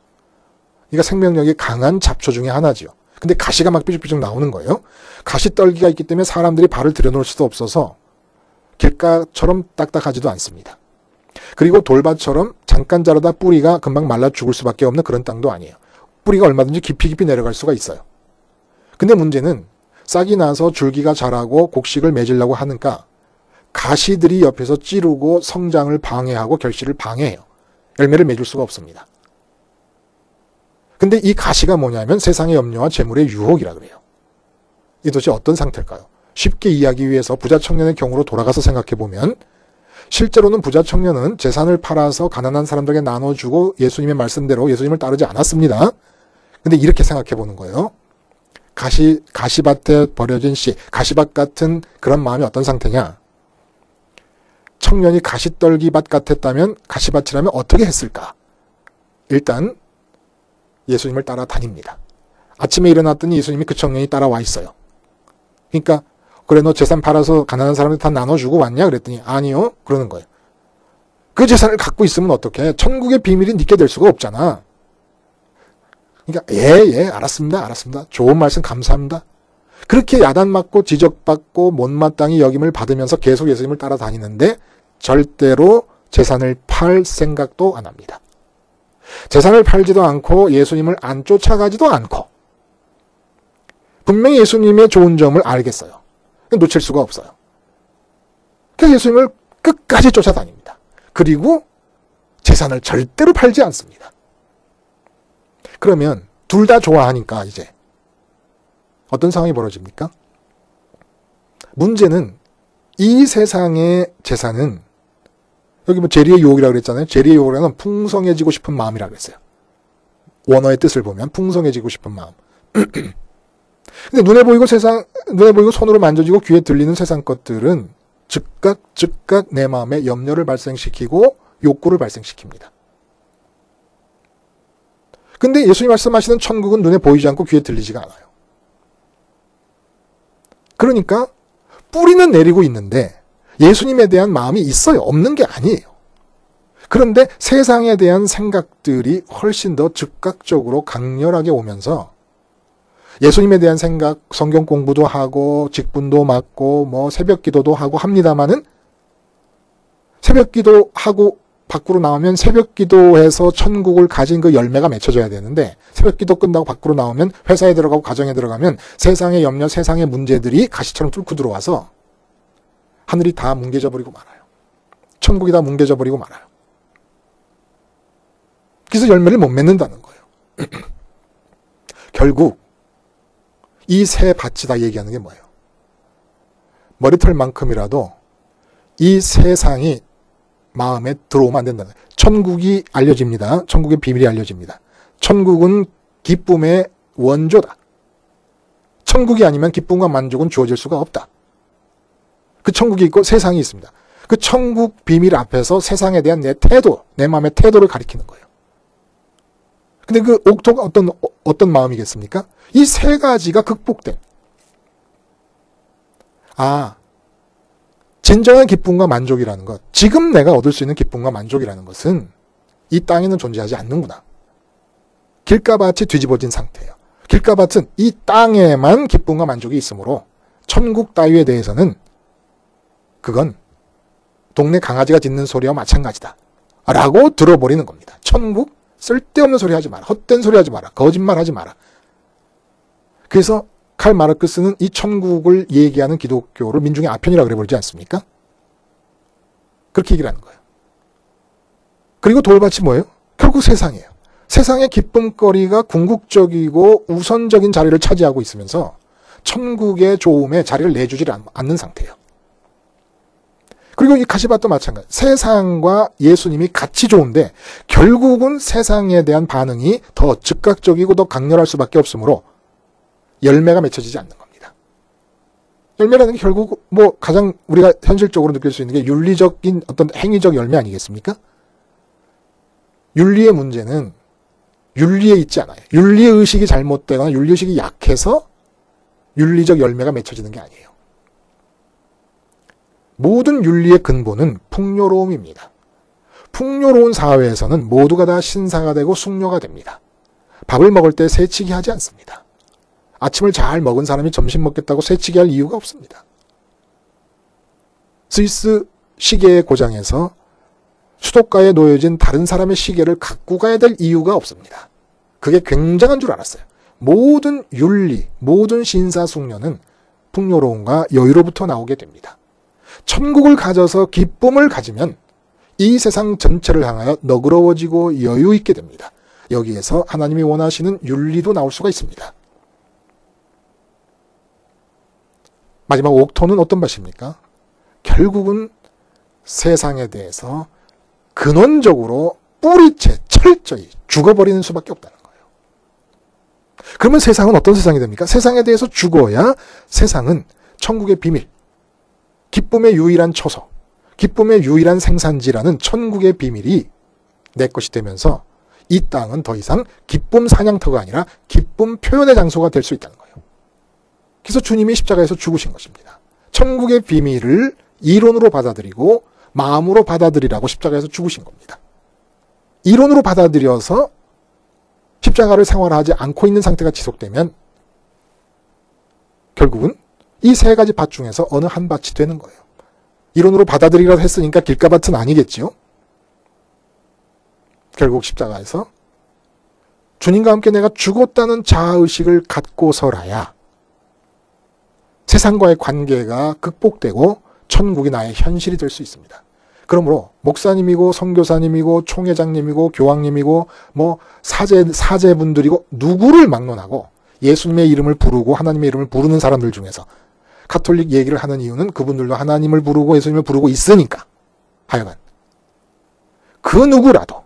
그러니까 생명력이 강한 잡초 중에 하나지요. 근데 가시가 막 삐죽삐죽 나오는 거예요. 가시떨기가 있기 때문에 사람들이 발을 들여놓을 수도 없어서 길가처럼 딱딱하지도 않습니다. 그리고 돌밭처럼 잠깐 자라다 뿌리가 금방 말라 죽을 수밖에 없는 그런 땅도 아니에요. 뿌리가 얼마든지 깊이 내려갈 수가 있어요. 근데 문제는 싹이 나서 줄기가 자라고 곡식을 맺으려고 하니까 가시들이 옆에서 찌르고 성장을 방해하고 결실을 방해해요. 열매를 맺을 수가 없습니다. 근데 이 가시가 뭐냐면 세상의 염려와 재물의 유혹이라 그래요. 이 도대체 어떤 상태일까요? 쉽게 이해하기 위해서 부자 청년의 경우로 돌아가서 생각해보면 실제로는 부자 청년은 재산을 팔아서 가난한 사람들에게 나눠주고 예수님의 말씀대로 예수님을 따르지 않았습니다. 근데 이렇게 생각해보는 거예요. 가시밭에 버려진 씨, 가시밭 같은 그런 마음이 어떤 상태냐? 청년이 가시떨기밭 같았다면, 가시밭이라면 어떻게 했을까? 일단 예수님을 따라다닙니다. 아침에 일어났더니 예수님이 그 청년이 따라와 있어요. 그러니까 그래 너 재산 팔아서 가난한 사람한테 다 나눠주고 왔냐? 그랬더니 아니요. 그러는 거예요. 그 재산을 갖고 있으면 어떡해? 천국의 비밀이 네게 될 수가 없잖아. 그러니까 예, 알았습니다. 좋은 말씀 감사합니다. 그렇게 야단맞고 지적받고 못마땅히 여김을 받으면서 계속 예수님을 따라다니는데 절대로 재산을 팔 생각도 안 합니다. 재산을 팔지도 않고 예수님을 안 쫓아가지도 않고 분명히 예수님의 좋은 점을 알겠어요. 놓칠 수가 없어요. 그래서 예수님을 끝까지 쫓아다닙니다. 그리고 재산을 절대로 팔지 않습니다. 그러면 둘 다 좋아하니까 이제 어떤 상황이 벌어집니까? 문제는 이 세상의 재산은 여기 뭐 재리의 유혹이라고 그랬잖아요. 재리의 유혹이라는 풍성해지고 싶은 마음이라고 그랬어요. 원어의 뜻을 보면 풍성해지고 싶은 마음. 근데 눈에 보이고 손으로 만져지고 귀에 들리는 세상 것들은 즉각 내 마음에 염려를 발생시키고 욕구를 발생시킵니다. 근데 예수님 말씀하시는 천국은 눈에 보이지 않고 귀에 들리지가 않아요. 그러니까 뿌리는 내리고 있는데 예수님에 대한 마음이 있어요. 없는 게 아니에요. 그런데 세상에 대한 생각들이 훨씬 더 즉각적으로 강렬하게 오면서 예수님에 대한 생각, 성경 공부도 하고 직분도 맡고 뭐 새벽 기도도 하고 합니다마는 새벽 기도하고 밖으로 나오면 새벽 기도에서 천국을 가진 그 열매가 맺혀져야 되는데 새벽 기도 끝나고 밖으로 나오면 회사에 들어가고 가정에 들어가면 세상의 염려, 세상의 문제들이 가시처럼 뚫고 들어와서 하늘이 다 뭉개져 버리고 말아요. 천국이 다 뭉개져 버리고 말아요. 그래서 열매를 못 맺는다는 거예요. 결국 이 세 밭이 다 얘기하는 게 뭐예요? 머리털만큼이라도 이 세상이 마음에 들어오면 안 된다는 거예요. 천국이 알려집니다. 천국의 비밀이 알려집니다. 천국은 기쁨의 원조다. 천국이 아니면 기쁨과 만족은 주어질 수가 없다. 그 천국이 있고 세상이 있습니다. 그 천국 비밀 앞에서 세상에 대한 내 태도, 내 마음의 태도를 가리키는 거예요. 근데 그 옥토가 어떤 마음이겠습니까? 이 세 가지가 극복된. 진정한 기쁨과 만족이라는 것, 지금 내가 얻을 수 있는 기쁨과 만족이라는 것은 이 땅에는 존재하지 않는구나. 길가밭이 뒤집어진 상태예요. 길가밭은 이 땅에만 기쁨과 만족이 있으므로 천국 따위에 대해서는 그건 동네 강아지가 짖는 소리와 마찬가지다. 라고 들어버리는 겁니다. 천국? 쓸데없는 소리 하지 마라. 헛된 소리 하지 마라. 거짓말 하지 마라. 그래서 칼 마르크스는 이 천국을 얘기하는 기독교를 민중의 아편이라고 그래버리지 않습니까? 그렇게 얘기를 하는 거예요. 그리고 돌밭이 뭐예요? 결국 세상이에요. 세상의 기쁨거리가 궁극적이고 우선적인 자리를 차지하고 있으면서 천국의 좋음에 자리를 내주지 않는 상태예요. 그리고 이 가시밭도 마찬가지. 세상과 예수님이 같이 좋은데 결국은 세상에 대한 반응이 더 즉각적이고 더 강렬할 수밖에 없으므로 열매가 맺혀지지 않는 겁니다. 열매라는 게 결국 뭐 가장 우리가 현실적으로 느낄 수 있는 게 윤리적인 어떤 행위적 열매 아니겠습니까? 윤리의 문제는 윤리에 있지 않아요. 윤리의식이 잘못되거나 윤리의식이 약해서 윤리적 열매가 맺혀지는 게 아니에요. 모든 윤리의 근본은 풍요로움입니다. 풍요로운 사회에서는 모두가 다 신사가 되고 숙녀가 됩니다. 밥을 먹을 때 새치기 하지 않습니다. 아침을 잘 먹은 사람이 점심 먹겠다고 새치기 할 이유가 없습니다. 스위스 시계의 고장에서 수도가에 놓여진 다른 사람의 시계를 갖고 가야 될 이유가 없습니다. 그게 굉장한 줄 알았어요. 모든 윤리, 모든 신사숙녀는 풍요로움과 여유로부터 나오게 됩니다. 천국을 가져서 기쁨을 가지면 이 세상 전체를 향하여 너그러워지고 여유 있게 됩니다. 여기에서 하나님이 원하시는 윤리도 나올 수가 있습니다. 마지막 옥토는 어떤 밭입니까? 결국은 세상에 대해서 근원적으로 뿌리채 철저히 죽어버리는 수밖에 없다는 거예요. 그러면 세상은 어떤 세상이 됩니까? 세상에 대해서 죽어야 세상은 천국의 비밀, 기쁨의 유일한 처소, 기쁨의 유일한 생산지라는 천국의 비밀이 내 것이 되면서 이 땅은 더 이상 기쁨 사냥터가 아니라 기쁨 표현의 장소가 될 수 있다는 거예요. 그래서 주님이 십자가에서 죽으신 것입니다. 천국의 비밀을 이론으로 받아들이고 마음으로 받아들이라고 십자가에서 죽으신 겁니다. 이론으로 받아들여서 십자가를 생활하지 않고 있는 상태가 지속되면 결국은 이 세 가지 밭 중에서 어느 한 밭이 되는 거예요. 이론으로 받아들이라고 했으니까 길가밭은 아니겠지요. 결국 십자가에서 주님과 함께 내가 죽었다는 자아의식을 갖고서라야 세상과의 관계가 극복되고 천국이 나의 현실이 될 수 있습니다. 그러므로 목사님이고 선교사님이고 총회장님이고 교황님이고 뭐 사제분들이고 누구를 막론하고 예수님의 이름을 부르고 하나님의 이름을 부르는 사람들 중에서 가톨릭 얘기를 하는 이유는 그분들도 하나님을 부르고 예수님을 부르고 있으니까. 하여간 그 누구라도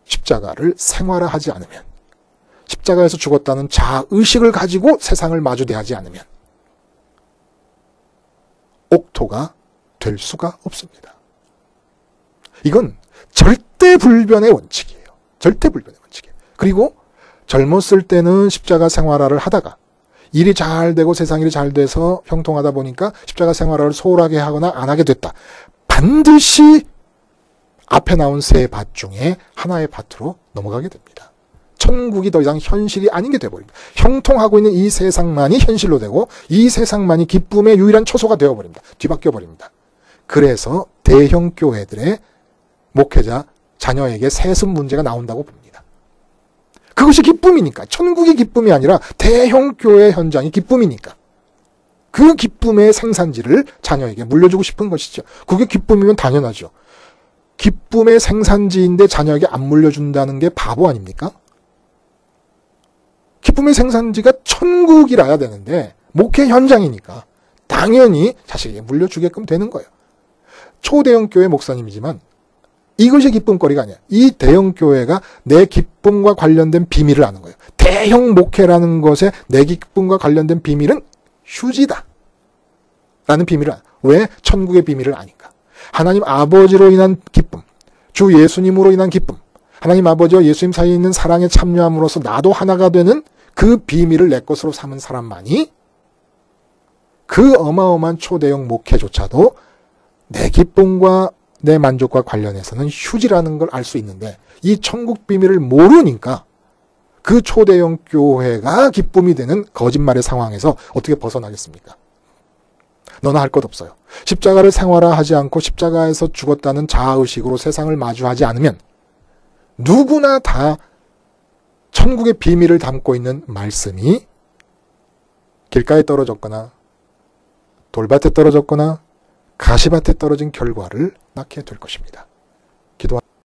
십자가를 생활화하지 않으면, 십자가에서 죽었다는 자의식을 가지고 세상을 마주대하지 않으면 옥토가 될 수가 없습니다. 이건 절대불변의 원칙이에요. 절대불변의 원칙이에요. 그리고 젊었을 때는 십자가 생활화를 하다가 일이 잘 되고 세상 일이 잘 돼서 형통하다 보니까 십자가 생활화를 소홀하게 하거나 안 하게 됐다. 반드시 앞에 나온 세 밭 중에 하나의 밭으로 넘어가게 됩니다. 천국이 더 이상 현실이 아닌 게 되어버립니다. 형통하고 있는 이 세상만이 현실로 되고 이 세상만이 기쁨의 유일한 초소가 되어버립니다. 뒤바뀌어버립니다. 그래서 대형 교회들의 목회자 자녀에게 세습 문제가 나온다고 봅니다. 그것이 기쁨이니까. 천국이 기쁨이 아니라 대형 교회 현장이 기쁨이니까. 그 기쁨의 생산지를 자녀에게 물려주고 싶은 것이죠. 그게 기쁨이면 당연하죠. 기쁨의 생산지인데 자녀에게 안 물려준다는 게 바보 아닙니까? 기쁨의 생산지가 천국이라야 되는데 목회 현장이니까 당연히 자식에게 물려주게끔 되는 거예요. 초대형 교회 목사님이지만 이것이 기쁨거리가 아니야. 이 대형 교회가 내 기쁨과 관련된 비밀을 아는 거예요. 대형 목회라는 것에 내 기쁨과 관련된 비밀은 휴지다 라는 비밀을 알아. 왜? 천국의 비밀을 아니까. 하나님 아버지로 인한 기쁨, 주 예수님으로 인한 기쁨, 하나님 아버지와 예수님 사이에 있는 사랑에 참여함으로써 나도 하나가 되는 그 비밀을 내 것으로 삼은 사람만이 그 어마어마한 초대형 목회조차도 내 기쁨과 내 만족과 관련해서는 휴지라는 걸 알 수 있는데 이 천국 비밀을 모르니까 그 초대형 교회가 기쁨이 되는 거짓말의 상황에서 어떻게 벗어나겠습니까? 너나 할 것 없어요. 십자가를 생활화하지 않고 십자가에서 죽었다는 자아의식으로 세상을 마주하지 않으면 누구나 다 천국의 비밀을 담고 있는 말씀이 길가에 떨어졌거나 돌밭에 떨어졌거나 가시밭에 떨어진 결과를 낳게 될 것입니다. 기도합니다.